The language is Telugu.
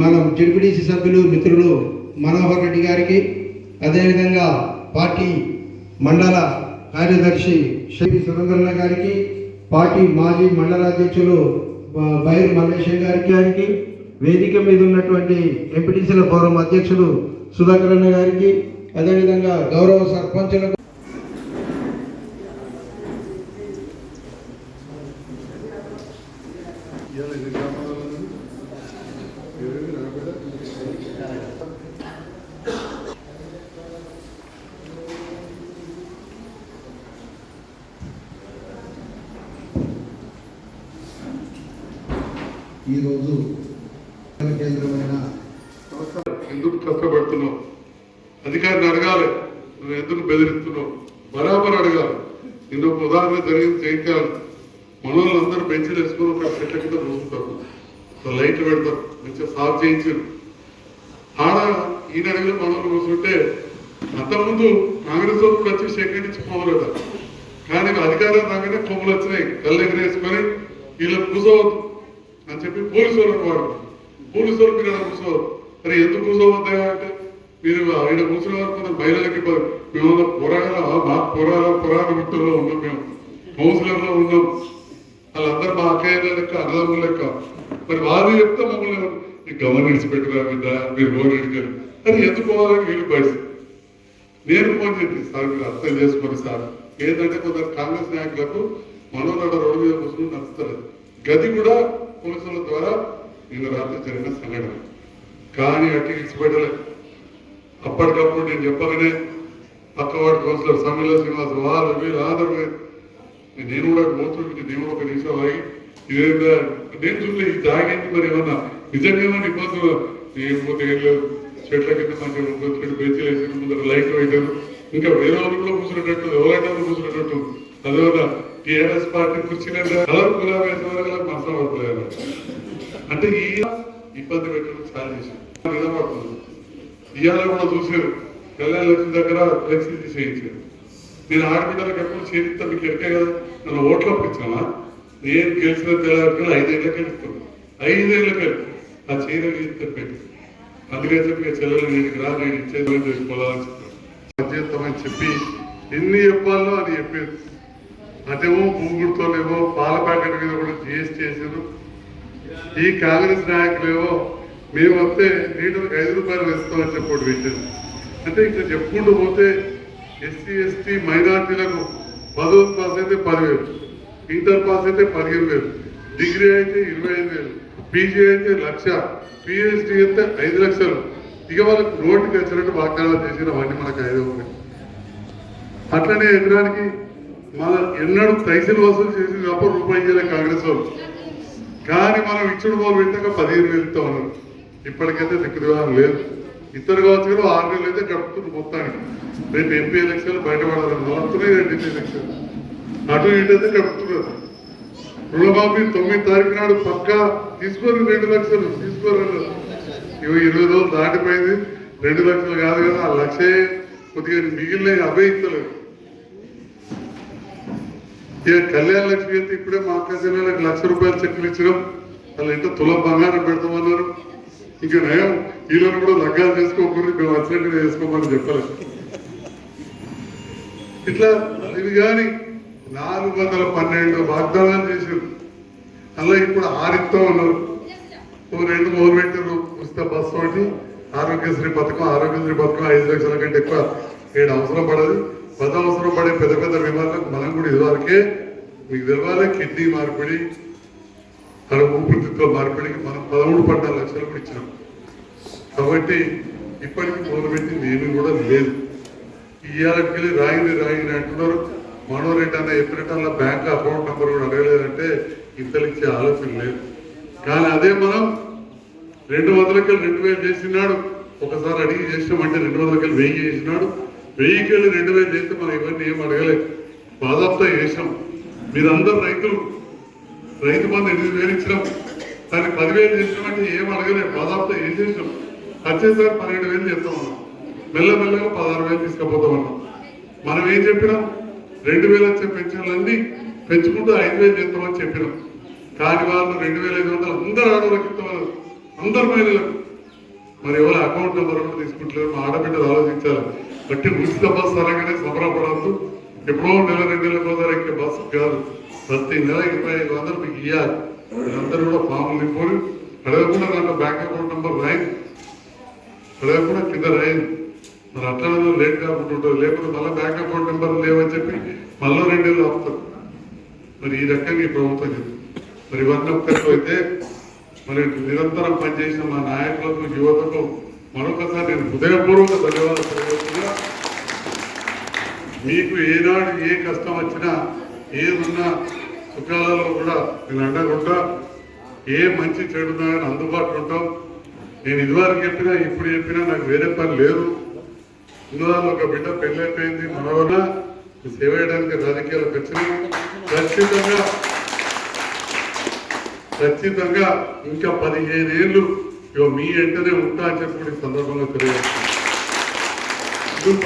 మనం జెడ్పీటీసీ సభ్యులు మిత్రులు మనోహర్ రెడ్డి గారికి, అదేవిధంగా పార్టీ మండల కార్యదర్శి శ్రీ సురేంద్రన్న గారికి, పార్టీ మాజీ మండలాధ్యక్షులు బైర్ మల్లేశం గారికి, వేదిక మీద ఉన్నటువంటి ఎంపీటీసీల ఫోరం అధ్యక్షులు సుధాకర్ అన్న గారికి, అదేవిధంగా గౌరవ సర్పంచులకు ఈరోజు కేంద్రమైన ఎందుకు కష్టపడుతున్నావు, అధికారిని అడగాలి, నువ్వు ఎందుకు బెదిరిస్తున్నావు, బరాబర్ అడగాలి. ఇంకొక ఉదాహరణ జరిగింది జైత్యాలు, మనోళ్ళందరూ బెంచ్లు వేసుకుని ఒక చెట్ల కింద కూర్చుంటారు, లైట్లు పెడతారు, మంచిగా సాఫ్ చేయించారు. ఆడ ఈయన అడిగిన మనోళ్ళు కూర్చుంటే అంతకుముందు కాంగ్రెస్ వాళ్ళు వచ్చి సెకండ్ నుంచి పోరు కదా, కానీ అధికారం రాగానే కొమ్ములు వచ్చినాయి, కళ్ళు ఎగరేసుకొని వీళ్ళకి కూర్చోవద్దు అని చెప్పి పోలీసు వాళ్ళకి వాడు, పోలీసు వాళ్ళు మీరు అలా కూర్చోవద్దు. మరి ఎందుకు కూర్చోవద్దా అంటే, మీరు ఆయన కూర్చున్న వరకు మహిళలకి మేము పురాణ గుర్తుల్లో ఉన్నాం, మేము కౌన్సిలర్లో ఉన్నాం, వాళ్ళందరూ మా అక్కయ్య లెక్క అన్నదమ్ముల లెక్క. మరి వాళ్ళు చెప్తే మమ్మల్ని గవర్నెన్స్ పెట్టుకురా మీద మీరు రోడ్ ఎడిగారు అది ఎందుకోవాలని వీళ్ళు పరిస్థితి. నేను ఫోన్ చేసి సార్ మీరు అర్థం చేసుకోండి సార్, ఏంటంటే కొందరు కాంగ్రెస్ నాయకులకు మనోనాడ రోడ్డు మీద కూర్చొని నచ్చుతలేదు. గది కూడా పోలీసుల ద్వారా నిన్న రాత్రి జరిగిన సంఘటన, కానీ అట్టి ఇచ్చిపెట్టలేదు. అప్పటికప్పుడు నేను చెప్పగానే పక్కవాడు కౌన్సిలర్ సమ్మెల శ్రీనివాస్ వాళ్ళు వీళ్ళు ఆధార్ నేను కూడా పోతుంటే నేను ఒక నిమిషం ఆగి ఇదేందా నేను చూడలే ఈ తాగేంటి, మరి ఏమన్నా నిజంగా ఏమన్నా ఇబ్బందులు ఏమోతే ఏం లేదు, చెట్ల కింద మంచిగా బెంచీలు వేసి ముందర లైట్లు పెట్టారు, ఇంకా వేరే వాళ్ళు కూడా కూర్చునేటట్టు ఎవరైనా కూర్చునేటట్టు, అదేవిధంగా టీఆర్ఎస్ పార్టీ కూర్చున్నట్టు కలర్ గులాబీ వేసే వరకు మనసు పడలేదు. అంటే ఈ ఇబ్బంది పెట్టడం చాలా చేశారు, నిజపడుతుంది. ఇవాళ కూడా చూసారు కళ్యాణ లక్ష్మి దగ్గర ఫ్లెక్సీ తీసేయించారు. నేను ఆడబిడ్డలకు ఎప్పుడు చేతితో మీకు ఎక్కే కదా, నన్ను ఓట్లోకి ఇచ్చామా, నేను గెలిచిన తెలంగాణ 5 ఏళ్ళకి వెళ్తాను, 5 ఏళ్ళకి ఆ చీరలు పెట్టి అందుకని చెప్పి చెల్లెలు నేను రా నేను ఇచ్చేది చేసుకోవాలని చెప్పాను చెప్పి ఎన్ని చెప్పాలో అది చెప్పేది. అదేమో భూగుడితోనేమో పాల ప్యాకెట్ మీద కూడా జిఎస్టీ చేశారు. ఈ కాంగ్రెస్ నాయకులేమో మేము వస్తే లీటర్కి 5 రూపాయలు వేస్తామని చెప్పి పెట్టారు. అంటే ఇక్కడ చెప్పుకుంటూ పోతే ఎస్సీ ఎస్టీ మైనార్టీలకు 10వ పాస్ అయితే 10,000, ఇంటర్ పాస్ అయితే 15,000, డిగ్రీ అయితే 25,000, పీజీ అయితే 1,00,000, పిహెచ్డి అయితే 5 లక్షలు. ఇక వాళ్ళకి నోటికి వచ్చినట్టు వాగ్దానాలు చేసినవన్నీ మనకు 5,000. అట్లనే ఎకరానికి మన ఎన్నడూ పైసలు వసూలు చేసి తప్ప రూపాయి ఇయ్యలే కాంగ్రెస్ వాళ్ళు, కానీ మనం ఇచ్చుడు వాళ్ళు పెట్టాక 15,000 ఇస్తా ఉన్నారు. ఇప్పటికైతే దిక్కుదివారం లేదు. ఇద్దరు కావచ్చు కూడా 6 నెలలు అయితే గడుపుతుంది మొత్తానికి. రేపు ఎంపీ ఎలక్షన్లు బయటపడాలని వస్తున్నాయి, 2 ఎంపీ ఎలక్షన్లు అటు ఇటు అయితే గడుపుతున్నారు. రుణమాఫీ 9 తారీఖు నాడు పక్కా తీసుకోరు, 2 లక్షలు తీసుకోరు. 20 రోజులు దాటిపోయింది, 2 లక్షలు కాదు కదా, ఆ 1,00,000 కొద్దిగా మిగిలిన అవే ఇస్తలేదు. ఇక కళ్యాణ లక్ష్మి అయితే ఇప్పుడే మా అక్క చెల్లెలకు 1,00,000 రూపాయలు చెక్కులు ఇచ్చినాం, వాళ్ళు ఎంత తులం బంగారం పెడతామన్నారు. ఇంకా నయం వీళ్ళని కూడా లగ్గాలు చేసుకోకూడదు, మేము వచ్చినట్టు చేసుకోమని చెప్పలేదు. ఇట్లా ఇవి కానీ 412 వాగ్దానాలు చేశారు. అలా ఇప్పుడు 6 ఇస్తా ఉన్నారు. 2 మొదలు పెట్టారు, ఉచిత బస్సు ఒకటి, ఆరోగ్యశ్రీ పథకం 5 లక్షల కంటే ఎక్కువ 7 అవసరం పడదు. 10 అవసరం పడే పెద్ద పెద్ద విమానాలకు మనం కూడా ఇదివరకే మీకు తెలవాలి, కిడ్నీ మార్పిడి, ఊపిరితిత్తుల మార్పిడికి మనం 13-14 లక్షలు కూడా ఇచ్చినాం. కాబట్టి ఇప్పటికీ మొదలుపెట్టింది ఏమీ కూడా లేదు. ఇవాళకి వెళ్ళి రాయింది అంటున్నారు. మనోరెడ్డి అన్న ఎప్పుడైనా బ్యాంక్ అకౌంట్ నెంబర్ కూడా అడగలేదంటే ఇంతలిచ్చే ఆలోచన లేదు. కానీ అదే మనం 200కి 2,000 చేసినాడు, ఒకసారి అడిగి చేసినామంటే 200కి 1,000 చేసినాడు. 1000కి 2,000 చేస్తే మనం ఇవన్నీ ఏం అడగలేదు, బాధాప్తా చేసాం. మీరందరూ రైతు బంధు 8,000 ఇచ్చినాం, దాన్ని 10,000 చేసినామంటే ఏం అడగలేదు, దాదాపు ఏం చేసినాం వచ్చేసారి 12,000 చేస్తామన్నాం, మెల్లమెల్లగా 16,000 తీసుకుపోతామన్నాం. మనం ఏం చెప్పినాం, 2,000 వచ్చే పెన్షన్లన్నీ పెంచుకుంటూ 5,000 చేస్తామని చెప్పినాం. కానీ వాళ్ళు 2,500 అందరు ఆడవాళ్ళకి ఇస్తామన్నారు, అందరు మహిళలకు. మరి ఎవరు అకౌంట్ నెంబర్ కూడా తీసుకుంటలేరు. మా ఆడబిడ్డలు ఆలోచించాలి. బట్టి ఉచిత బస్సు అనగానే సంబరపడద్దు. ఎప్పుడో నెల 2 నెలల కోసం ఎక్కే బస్సు కాదు, ప్రతి నెల 25,000 మీకు ఇవ్వాలి. మీరందరూ కూడా ఫామ్లు నింపుకొని అడగకుండా దాంట్లో బ్యాంక్ అకౌంట్ నెంబర్ రాయింది, అడగకుండా కింద రాయింది. మరి అట్లా లేట్ కాకుండా ఉంటుంది. లేకపోతే మళ్ళీ బ్యాంక్ అకౌంట్ నెంబర్ లేవని చెప్పి మళ్ళీ 2 నెలలు ఆపుతారు. మరి ఈ రకంగా ఈ ప్రభుత్వం చెప్తుంది. మరి ఇవన్నీ ఒక్కరికైతే మరి నిరంతరం పనిచేసిన మా నాయకులకు, యువతకు మరొకసారి నేను హృదయపూర్వక ధన్యవాదాలు తెలియజేస్తున్నా. మీకు ఏనాడు ఏ కష్టం వచ్చినా, ఏదున్నా సుఖాలలో కూడా నేను అండగుంటా. ఏ మంచి చెడున్నా అందుబాటులో ఉంటాం. నేను ఇదివరకు చెప్పినా ఇప్పుడు చెప్పినా నాకు వేరే పని లేదు. ఇందులో ఒక బిడ్డ పెళ్ళైపోయింది, మనవల్ల సేవ చేయడానికి రాజకీయాలకు వచ్చినాయి. ఖచ్చితంగా ఇంకా 15 ఏళ్ళు మీ వెంటనే ఉంటా అని చెప్పి ఈ సందర్భంగా తెలియజేస్తాను.